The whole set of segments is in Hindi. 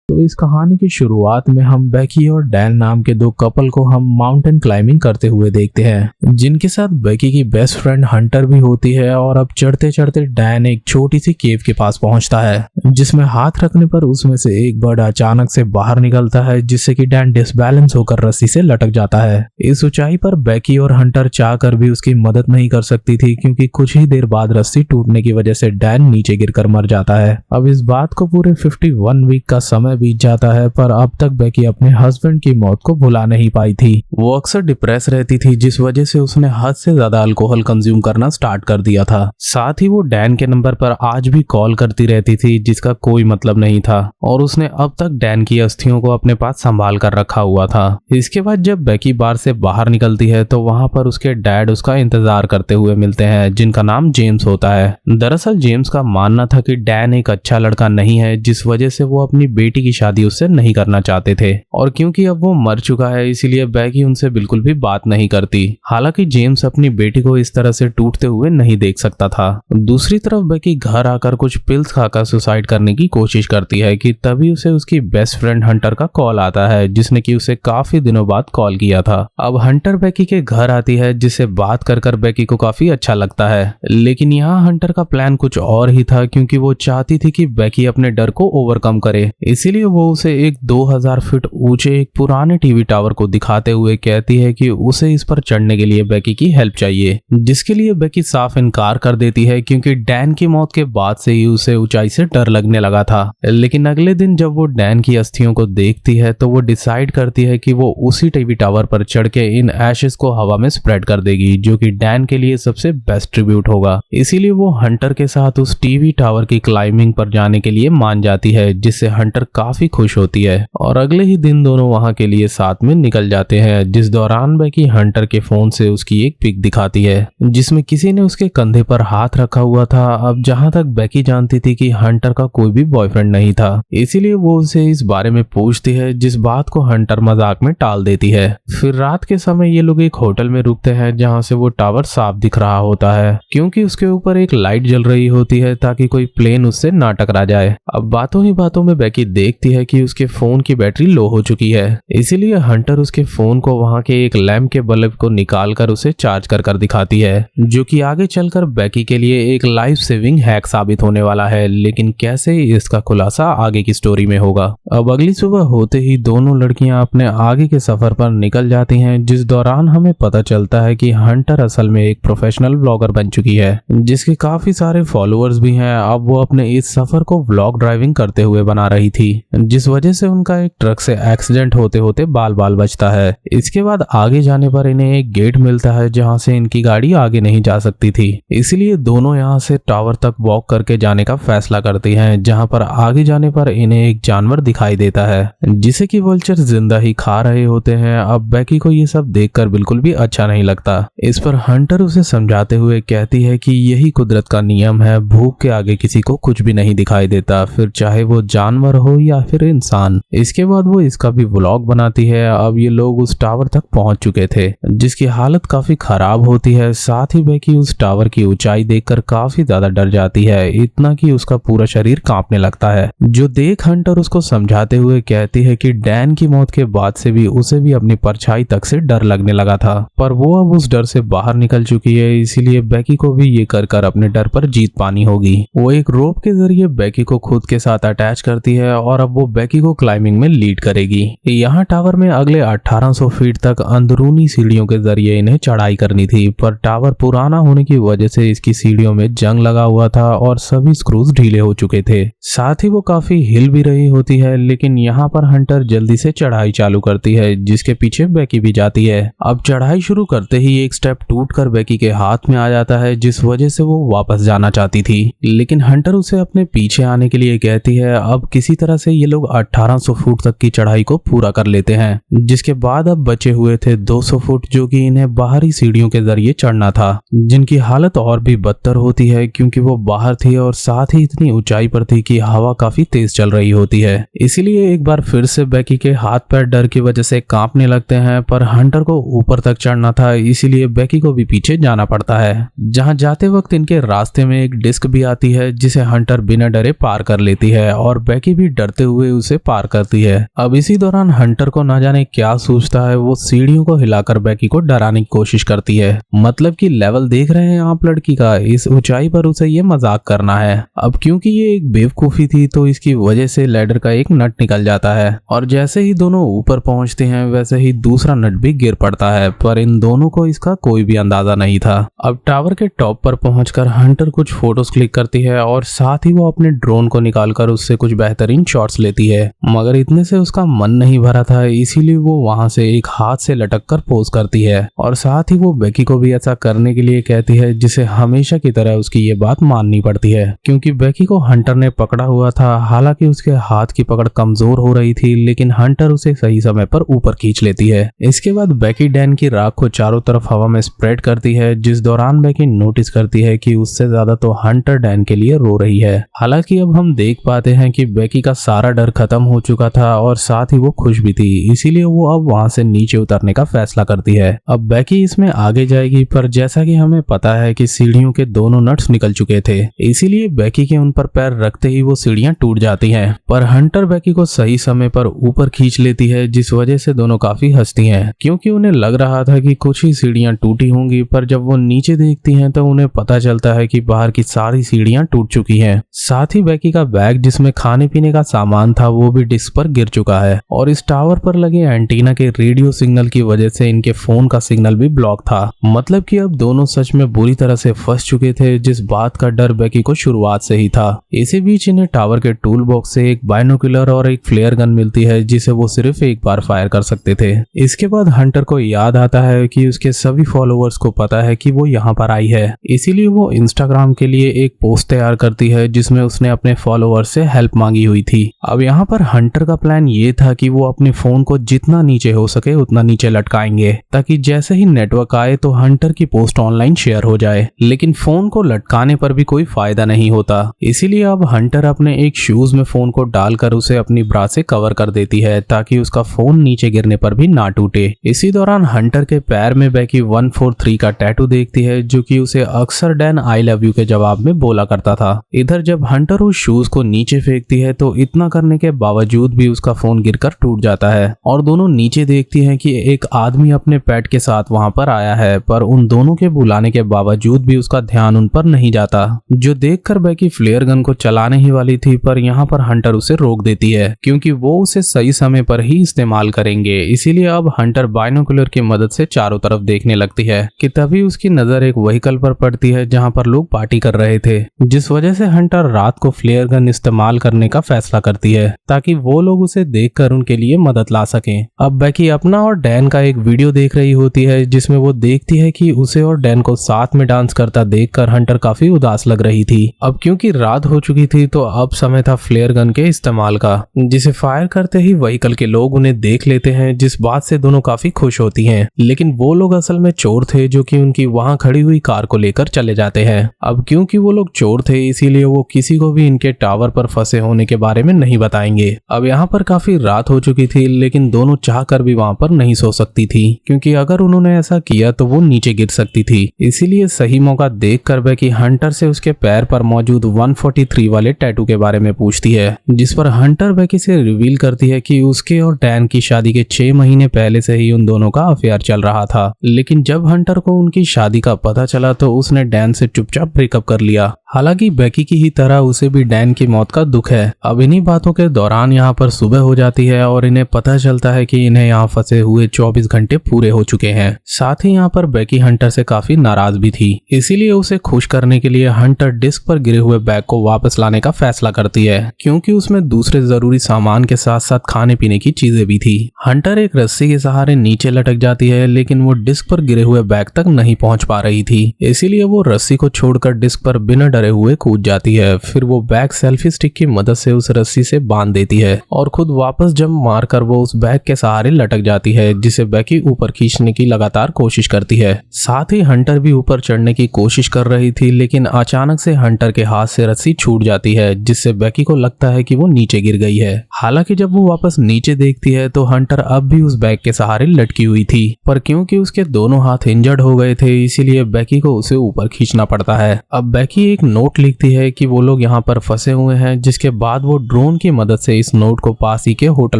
तो इस कहानी की शुरुआत में हम बेकी और डैन नाम के दो कपल को हम माउंटेन क्लाइंबिंग करते हुए देखते हैं, जिनके साथ बेकी की बेस्ट फ्रेंड हंटर भी होती है। और अब चढ़ते चढ़ते डैन एक छोटी सी केव के पास पहुंचता है, जिसमें हाथ रखने पर उसमें से एक बर्ड अचानक से बाहर निकलता है, जिससे कि डैन डिसबैलेंस होकर रस्सी से लटक जाता है। इस ऊंचाई पर बेकी और हंटर चाहकर भी उसकी मदद नहीं कर सकती थी, क्योंकि कुछ ही देर बाद रस्सी टूटने की वजह से डैन नीचे गिरकर मर जाता है। अब इस बात को पूरे 51 वीक का समय बीत जाता है, पर अब तक बेकी अपने हस्बैंड की मौत को भुला नहीं पाई थी। वो अक्सर डिप्रेस रहती थी, जिस वजह से उसने हद से ज्यादा अल्कोहल कंज्यूम करना स्टार्ट कर दिया था। साथ ही वो डैन के नंबर पर आज भी कॉल करती रहती थी, जिसका कोई मतलब नहीं था, और उसने अब तक डैन की अस्थियों को अपने पास संभाल कर रखा हुआ था। इसके बाद जब बेकी बार से बाहर निकलती है तो वहां पर उसके डैड उसका इंतजार करते हुए मिलते हैं, जिनका नाम जेम्स होता है। दरअसल जेम्स का मानना था कि डैन एक अच्छा लड़का नहीं है, जिस वजह से वो अपनी बेटी की शादी उससे नहीं करना चाहते थे, और क्योंकि अब वो मर चुका है इसीलिए बेकी उनसे बिल्कुल भी बात नहीं करती। हालांकि जेम्स अपनी बेटी को इस तरह से टूटते हुए नहीं देख सकता था। दूसरी तरफ बेकी घर आकर कुछ पिल्स खाकर सुसाइड करने की कोशिश करती है कि तभी उसे उसकी बेस्ट फ्रेंड हंटर का कॉल आता है, जिसने कि उसे काफी दिनों बाद कॉल किया था। अब हंटर बेकी के घर आती है, जिससे बात कर कर बेकी को काफी अच्छा लगता है। लेकिन यहाँ हंटर का प्लान कुछ और ही था, क्योंकि वो चाहती थी कि बेकी अपने डर को ओवरकम करे। इसीलिए वो उसे एक 2000 फीट ऊंचे एक पुराने टीवी टावर को दिखाते हुए कहती है कि उसे इस पर चढ़ने के लिए बेकी की हेल्प चाहिए, जिसके लिए बेकी साफ इनकार कर देती है, क्योंकि डैन की मौत के बाद से ही उसे ऊंचाई से डर लगने लगा था। लेकिन अगले दिन जब वो डैन की अस्थियों को देखती है तो वो डिसाइड करती है कि वो उसी टीवी टावर पर चढ़ के इन एशेस को हवा में स्प्रेड कर देगी, जो कि डैन के लिए सबसे बेस्ट ट्रिब्यूट होगा। इसीलिए वो हंटर के साथ उस टीवी टावर की क्लाइंबिंग पर जाने के लिए मान जाती है, जिससे हंटर काफी खुश होती है। और अगले ही दिन दोनों वहां के लिए साथ में निकल जाते हैं, जिस दौरान बेकी हंटर के फोन से उसकी एक पिक दिखाती है, जिसमें किसी ने उसके कंधे पर हाथ रखा हुआ था। अब जहां तक बेकी जानती थी कि हंटर का कोई भी बॉयफ्रेंड नहीं था, इसीलिए वो उसे इस बारे में पूछती है, जिस बात को हंटर मजाक में टाल देती है। फिर रात के समय ये लोग एक होटल में रुकते हैं, जहां से वो टावर साफ दिख रहा होता है, क्योंकि उसके ऊपर एक लाइट जल रही होती है ताकि कोई प्लेन उससे ना टकरा जाए। अब बातों ही बातों में बेकी देखती है कि उसके फोन की बैटरी लो हो चुकी है, इसीलिए हंटर उसके फोन को वहां के एक लैंप के बल्ब को निकालकर उसे चार्ज कर दिखाती है, जो कि आगे चलकर बेकी के लिए एक लाइफ सेविंग हैक साबित होने वाला है। लेकिन कैसे, इसका खुलासा आगे की स्टोरी में होगा। अब अगली सुबह होते ही दोनों लड़कियां अपने आगे के सफर पर निकल जाती हैं, जिस दौरान हमें पता चलता है कि हंटर असल में एक प्रोफेशनल व्लॉगर बन चुकी है, जिसके काफी सारे फॉलोअर्स भी हैं। अब वो अपने इस सफर को व्लॉग ड्राइविंग करते हुए बना रही थी, जिस वजह से उनका एक ट्रक से एक्सीडेंट होते होते बाल बाल बचता है। इसके बाद आगे जाने पर इन्हें एक गेट मिलता है, जहां से इनकी गाड़ी आगे नहीं जा सकती थी, इसलिए दोनों यहां से टावर तक वॉक करके जाने का फैसला करती हैं, जहां पर आगे जाने पर इन्हें एक जानवर दिखाई देता है, जिसे कि वल्चर जिंदा ही खा रहे होते हैं। अब बेकी को ये सब देखकर बिल्कुल भी अच्छा नहीं लगता। इस पर हंटर उसे समझाते हुए कहती है कि यही कुदरत का नियम है, भूख के आगे किसी को कुछ भी नहीं दिखाई देता, फिर चाहे वो जानवर हो या फिर इंसान। इसके बाद वो इसका भी व्लॉग बनाती है। अब ये लोग उस टावर तक पहुंच चुके थे, जिसकी हालत काफी खराब होती है। साथ ही बेकी उस टावर की ऊंचाई देखकर काफी ज्यादा डर जाती है, इतना कि उसका पूरा शरीर कांपने लगता है, जो देख हंटर उसको समझाते हुए कहती है कि डैन की मौत के बाद से भी उसे भी अपनी परछाई तक से डर लगने लगा था, पर वो अब उस डर से बाहर निकल चुकी है, इसीलिए बेकी को भी ये कर अपने डर पर जीत पानी होगी। वो एक रोप के जरिए बेकी को खुद के साथ अटैच करती है और अब वो बेकी को क्लाइंबिंग में लीड करेगी। यहाँ टावर में अगले 1800 फीट तक अंदरूनी सीढ़ियों के जरिए इन्हें चढ़ाई करनी थी, पर टावर पुराना होने की वजह से इसकी सीढ़ियों में जंग लगा हुआ था और सभी स्क्रूज ढीले हो चुके थे। साथ ही वो काफी हिल भी रही होती है, लेकिन यहाँ पर हंटर जल्दी से चढ़ाई चालू करती है, जिसके पीछे बेकी भी जाती है। अब चढ़ाई शुरू करते ही एक स्टेप टूटकर बेकी के हाथ में आ जाता है, जिस वजह से वो वापस जाना चाहती थी, लेकिन हंटर उसे अपने पीछे आने के लिए कहती है। अब किसी तरह से ये लोग 1800 फुट तक की चढ़ाई को पूरा कर लेते हैं, जिसके बाद अब बचे हुए थे 200 फुट, जो कि इन्हें बाहरी सीढ़ियों के जरिए चढ़ना था, जिनकी हालत और भी बदतर होती है क्योंकि वो बाहर थी और साथ ही इतनी ऊंचाई पर थी कि हवा काफी तेज चल रही होती है। इसीलिए एक बार फिर से बेकी के हाथ पैर डर की वजह से कांपने लगते हैं, पर हंटर को ऊपर तक चढ़ना था, इसीलिए बेकी को भी पीछे जाना पड़ता है। जहां जाते वक्त इनके रास्ते में एक डिस्क भी आती है, जिसे हंटर बिना डरे पार कर लेती है और बेकी भी डरते करते हुए उसे पार करती है। अब इसी दौरान हंटर को ना जाने क्या सूझता है, वो सीढ़ियों को हिलाकर बेकी को डराने की कोशिश करती है। मतलब कि लेवल देख रहे हैं आप लड़की का, इस ऊंचाई पर उसे ये मजाक करना है। अब क्योंकि ये एक बेवकूफी थी तो इसकी वजह से लैडर का एक नट निकल जाता है और जैसे ही दोनों ऊपर पहुंचते हैं वैसे ही दूसरा नट भी गिर पड़ता है, पर इन दोनों को इसका कोई भी अंदाजा नहीं था। अब टावर के टॉप पर पहुंचकर हंटर कुछ फोटोज क्लिक करती है और साथ ही वो अपने ड्रोन को निकालकर उससे कुछ बेहतरीन शॉट्स लेती है, मगर इतने से उसका मन नहीं भरा था, इसीलिए वो वहां से एक हाथ से लटक कर पोज करती है और साथ ही वो बेकी को भी ऐसा करने के लिए कहती है, जिसे हमेशा की तरह उसकी ये बात माननी पड़ती है क्योंकि बेकी को हंटर ने पकड़ा हुआ था। हालांकि उसके हाथ की पकड़ कमजोर हो रही थी, लेकिन हंटर उसे सही समय पर ऊपर खींच लेती है। इसके बाद बेकी डैन की राख को चारों तरफ हवा में स्प्रेड करती है, जिस दौरान बेकी नोटिस करती है कि उससे ज्यादा तो हंटर डैन के लिए रो रही है। हालांकि अब हम देख पाते हैं कि बेकी का सारा डर खत्म हो चुका था और साथ ही वो खुश भी थी, इसीलिए वो अब वहां से नीचे उतरने का फैसला करती है। अब बेकी इसमें आगे जाएगी, पर जैसा कि हमें पता है कि सीढ़ियों के दोनों नट्स निकल चुके थे, इसीलिए बेकी के उन पर पैर रखते ही वो सीढ़ियां टूट जाती हैं। पर हंटर बेकी को सही समय पर ऊपर खींच लेती है, जिस वजह से दोनों काफी हंसती हैं क्योंकि उन्हें लग रहा था कि कुछ ही सीढ़ियां टूटी होंगी, पर जब वो नीचे देखती हैं तो उन्हें पता चलता है कि बाहर की सारी सीढ़ियां टूट चुकी हैं। साथ ही बेकी का बैग जिसमें खाने पीने का सामान था वो भी डिस्क पर गिर चुका है और इस टावर पर लगे एंटीना के रेडियो सिग्नल की वजह से इनके फोन का सिग्नल भी ब्लॉक था। मतलब कि अब दोनों सच में बुरी तरह से फंस चुके थे, जिस बात का डर बेकी को शुरुआत से ही था। इसी बीच इन्हें टावर के टूल बॉक्स से एक बाइनोकुलर और एक फ्लेयर गन मिलती है, जिसे वो सिर्फ एक बार फायर कर सकते थे। इसके बाद हंटर को याद आता है कि उसके सभी फॉलोअर्स को पता है कि वो यहाँ पर आई है, इसीलिए वो इंस्टाग्राम के लिए एक पोस्ट तैयार करती है जिसमें उसने अपने फॉलोअर्स से हेल्प मांगी हुई थी। अब यहाँ पर हंटर का प्लान ये था कि वो अपने फोन को जितना नीचे हो सके उतना नीचे लटकाएंगे, ताकि जैसे ही नेटवर्क आए तो हंटर की पोस्ट ऑनलाइन शेयर हो जाए। लेकिन फोन को लटकाने पर भी कोई फायदा नहीं होता, इसीलिए अब हंटर अपने एक शूज में फोन को डालकर उसे अपनी ब्रा से कवर कर देती है ताकि उसका फोन नीचे गिरने पर भी ना टूटे। इसी दौरान हंटर के पैर में बेकी 143 का टैटू देखती है, जो कि उसे अक्सर डैन आई लव यू के जवाब में बोला करता था। इधर जब हंटर उस शूज को नीचे फेंकती है तो इतना करने के बावजूद भी उसका फोन गिरकर टूट जाता है और दोनों नीचे देखती हैं कि एक आदमी अपने पेट के साथ वहां पर आया है, पर उन दोनों के बुलाने के बावजूद भी उसका ध्यान उन पर नहीं जाता, जो देखकर बेकी फ्लेयर गन को चलाने ही वाली थी, पर यहाँ पर हंटर उसे रोक देती है क्योंकि वो उसे सही समय पर ही इस्तेमाल करेंगे। इसीलिए अब हंटर बाइनोकुलर की मदद से चारों तरफ देखने लगती है कि तभी उसकी नजर एक व्हीकल पर पड़ती है जहाँ पर लोग पार्टी कर रहे थे, जिस वजह से हंटर रात को फ्लेयर गन इस्तेमाल करने का फैसला करती है ताकि वो लोग उसे देखकर उनके लिए मदद ला सकें। अब बेकी अपना और डैन का एक वीडियो देख रही होती है जिसमें वो देखती है कि उसे और डैन को साथ में डांस करता देखकर हंटर काफी उदास लग रही थी। अब क्योंकि रात हो चुकी थी तो अब समय था फ्लेयर गन के इस्तेमाल का, जिसे फायर करते ही व्हीकल के लोग उन्हें देख लेते हैं, जिस बात से दोनों काफी खुश होती हैं। लेकिन वो लोग असल में चोर थे जो कि उनकी वहां खड़ी हुई कार को लेकर चले जाते हैं। अब क्योंकि वो लोग चोर थे इसीलिए वो किसी को भी इनके टावर पर फंसे होने के बारे में नहीं बताएंगे। अब यहाँ पर काफी रात हो चुकी थी, लेकिन दोनों चाहकर भी वहां पर नहीं सो सकती थी क्योंकि अगर उन्होंने ऐसा किया तो वो नीचे गिर सकती थी। इसीलिए सही मौका देखकर बेकी हंटर से उसके पैर पर मौजूद 143 वाले टैटू के बारे में पूछती है, जिस पर हंटर बेकी से रिवील करती है कि उसके और डैन की शादी के 6 महीने पहले से ही उन दोनों का अफेयर चल रहा था। लेकिन जब हंटर को उनकी शादी का पता चला तो उसने डैन से चुपचाप ब्रेकअप कर लिया। हालांकि बेकी की ही तरह उसे भी डैन की मौत का दुख है। अब इन्हीं बातों के दौरान यहाँ पर सुबह हो जाती है और इन्हें पता चलता है कि इन्हें यहाँ फंसे हुए 24 घंटे पूरे हो चुके हैं। साथ ही यहाँ पर बेकी हंटर से काफी नाराज भी थी, इसीलिए उसे खुश करने के लिए हंटर डिस्क पर गिरे हुए बैग को वापस लाने का फैसला करती है क्योंकि उसमें दूसरे जरूरी सामान के साथ साथ खाने पीने की चीजें भी थी। हंटर एक रस्सी के सहारे नीचे लटक जाती है, लेकिन वो डिस्क पर गिरे हुए बैग तक नहीं पहुंच पा रही थी, इसीलिए वो रस्सी को छोड़कर डिस्क पर बिना डरे हुए कूद जाती है। फिर वो बैग सेल्फी स्टिक की मदद से उस रस्सी से बांध देती है और खुद वापस जंप मारकर वो उस बैग के सहारे लटक जाती है, जिसे बेकी ऊपर खींचने की लगातार कोशिश करती है। साथ ही हंटर भी ऊपर चढ़ने की कोशिश कर रही थी, लेकिन अचानक से हंटर के हाथ से रस्सी छूट जाती है, जिससे बेकी को लगता है कि वो नीचे गिर गई है। हालांकि जब वो वापस नीचे देखती है तो हंटर अब भी उस बैग के सहारे लटकी हुई थी, पर क्योंकि उसके दोनों हाथ इंजर्ड हो गए थे इसीलिए बेकी को उसे ऊपर खींचना पड़ता है। अब बेकी एक नोट लिखती है कि वो लोग यहाँ पर फंसे हुए हैं, जिसके बाद वो ड्रोन की मदद से इस नोट को पास ही के होटल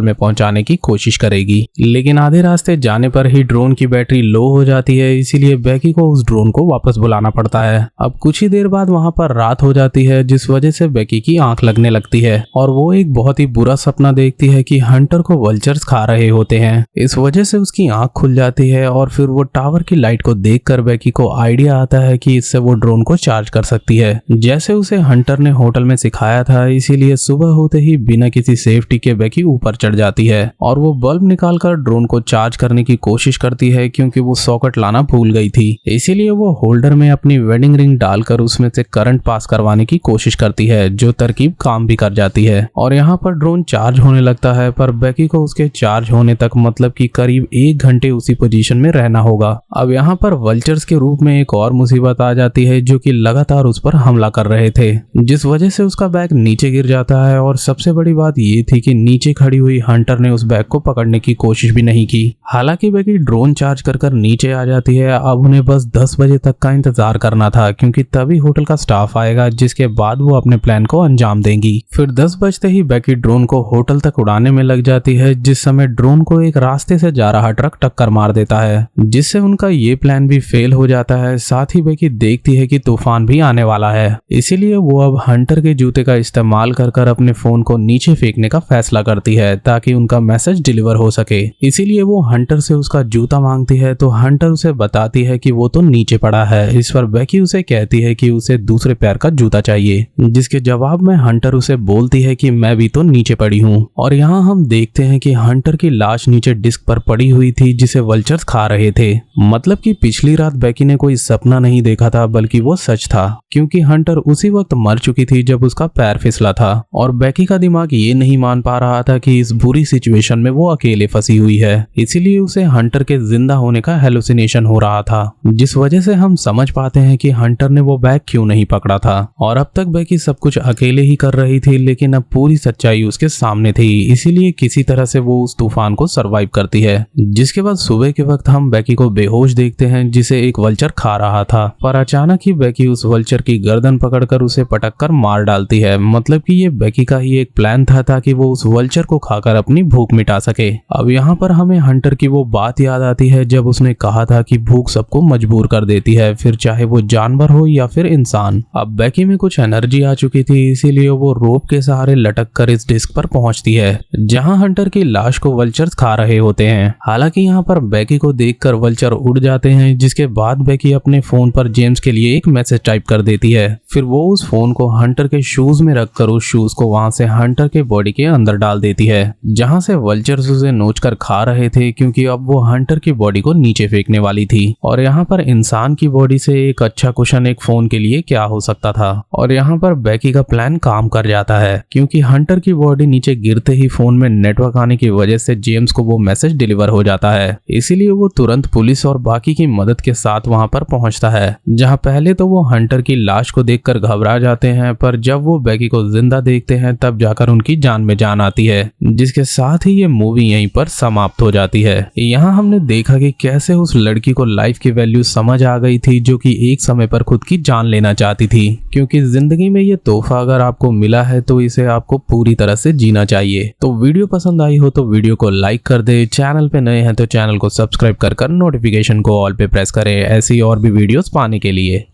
में पहुंचाने की कोशिश करेगी। लेकिन आधे रास्ते जाने पर ही ड्रोन की बैटरी लो हो जाती है, इसीलिए बेकी को उस ड्रोन को वापस बुलाना पड़ता है। अब कुछ ही देर बाद वहाँ पर रात हो जाती है, जिस वजह से बेकी की आंख लगने लगती है और वो एक बहुत ही बुरा सपना देखती है कि हंटर को वल्चर्स खा रहे होते हैं। इस वजह से उसकी आंख खुल जाती है और फिर वो टावर की लाइट को देखकर बेकी को आइडिया आता है कि इससे वो ड्रोन को चार्ज कर सकती है, जैसे उसे हंटर ने होटल में सिखाया था। इसीलिए सुबह होते ही बिना किसी सेफ्टी के बेकी ऊपर चढ़ जाती है और वो बल्ब निकालकर ड्रोन को चार्ज करने की कोशिश करती है, क्योंकि वो सॉकेट लाना भूल गई थी। इसीलिए वो होल्डर में अपनी वेडिंग रिंग डालकर उसमें से करंट पास करवाने की कोशिश करती है, जो तरकीब काम भी कर जाती है और यहाँ पर ड्रोन चार्ज होने लगता है। पर बेकी को उसके चार्ज होने तक मतलब कि करीब 1 घंटे उसी पोजीशन में रहना होगा। अब यहाँ पर वल्चर्स के रूप में एक और मुसीबत आ जाती है, जो कि लगातार उस पर हमला कर रहे थे, जिस वजह से उसका बैग नीचे गिर जाता है। और सबसे बड़ी बात ये थी कि नीचे खड़ी हुई हंटर ने उस बैग को पकड़ने की कोशिश भी नहीं की। हालांकि बेकी ड्रोन चार्ज कर नीचे आ जाती है। अब उन्हें बस 10 बजे तक का इंतजार करना था, क्योंकि तभी होटल का स्टाफ आएगा, जिसके बाद वो अपने प्लान को अंजाम देंगी। फिर 10 बजते ही बेकी ड्रोन को होटल तक उड़ाने में लग जाती है, जिस समय ड्रोन को एक रास्ते से जा रहा ट्रक टक्कर मार देता है, जिससे उनका ये प्लान भी फेल हो जाता है। साथ ही बेकी देखती है कि तूफान भी आने वाला है, इसीलिए वो अब हंटर के जूते का इस्तेमाल कर अपने फोन को नीचे फेंकने का फैसला करती है, ताकि उनका मैसेज डिलीवर हो सके। इसीलिए वो हंटर से उसका जूता मांगती है, तो हंटर उसे बताती है कि वो तो नीचे पड़ा है। इस पर बेकी उसे कहती है कि उसे दूसरे पैर का जूता चाहिए, जिसके जवाब में हंटर उसे बोलती है कि मैं भी तो नीचे पड़ी हूँ। और यहाँ हम देखते हैं कि हंटर की लाश नीचे डिस्क पर पड़ी हुई थी, जिसे वल्चर्स खा रहे थे। मतलब कि पिछली रात बेकी ने कोई सपना नहीं देखा था, बल्कि वो सच था, क्योंकि हंटर उसी वक्त मर चुकी थी जब उसका पैर फिसला था। और बेकी का दिमाग ये नहीं मान पा रहा था कि इस बुरी सिचुएशन में वो अकेले फंसी हुई है, इसीलिए उसे हंटर के जिंदा होने का हेलुसिनेशन हो रहा था, जिस वजह से हम समझ पाते हैं कि हंटर ने वो बैग क्यों नहीं पकड़ा था। और अब तक बेकी सब कुछ अकेले ही कर रही थी, लेकिन अब पूरी सच्चाई उसके सामने थी, इसीलिए किसी तरह से वो उस तूफान को सरवाइव करती है। जिसके बाद सुबह के वक्त हम बेकी को बेहोश देखते हैं, जिसे एक वल्चर खा रहा था। पर अचानक ही बेकी उस वल्चर की गर्दन पकड़कर उसे पटककर मार डालती है। मतलब कि ये बेकी का ही एक प्लान था, ताकि वो उस वल्चर को खाकर अपनी भूख मिटा सके। अब यहाँ पर हमें हंटर की वो बात याद आती है, जब उसने कहा था कि भूख सबको मजबूर कर देती है, फिर चाहे वो जानवर हो या फिर इंसान। अब बेकी में कुछ एनर्जी आ चुकी थी, इसीलिए वो रोप के सहारे लटक कर इस डिस्क पर पहुंचती है, जहां हंटर की लाश को वल्चर्स खा रहे होते हैं। हालांकि यहाँ पर बेकी को देखकर वल्चर उड़ जाते हैं, जिसके बाद बेकी अपने फोन पर जेम्स के लिए एक मैसेज टाइप कर देती है। फिर वो उस फोन को हंटर के शूज में रखकर उस शूज को वहां से हंटर के बॉडी के अंदर डाल देती है, जहां से वल्चर्स उसे नोचकर खा रहे थे, क्योंकि अब वो हंटर की बॉडी को नीचे फेंकने वाली थी। और यहाँ पर इंसान की बॉडी से एक अच्छा क्वेश्चन एक फोन के लिए क्या हो सकता था। और यहाँ पर बेकी का प्लान काम कर जाता है, क्योंकि हंटर की बॉडी नीचे गिरते ही फोन में नेटवर्क आने की वजह से जेम्स को वो मैसेज डिलीवर हो जाता है। इसीलिए वो तुरंत पुलिस और बाकी की मदद के साथ वहां पर पहुंचता है, जहां पहले तो वो हंटर की लाश को देखकर घबरा जाते हैं, पर जब वो बेकी को जिंदा देखते हैं तब जाकर उनकी जान में जान आती है। जिसके साथ ही ये मूवी यहीं पर समाप्त हो जाती है। यहाँ हमने देखा कि कैसे उस लड़की को लाइफ की वैल्यू समझ आ गई थी, जो कि एक समय पर खुद की जान लेना चाहती थी, क्योंकि जिंदगी में ये तोहफा अगर आपको मिला है तो इसे आपको पूरी तरह से जीना चाहिए। तो वीडियो पसंद आई हो तो वीडियो को लाइक कर दे, चैनल पे नए हैं तो चैनल को सब्सक्राइब कर नोटिफिकेशन को ऑल पे प्रेस करें, ऐसी और भी वीडियोस पाने के लिए।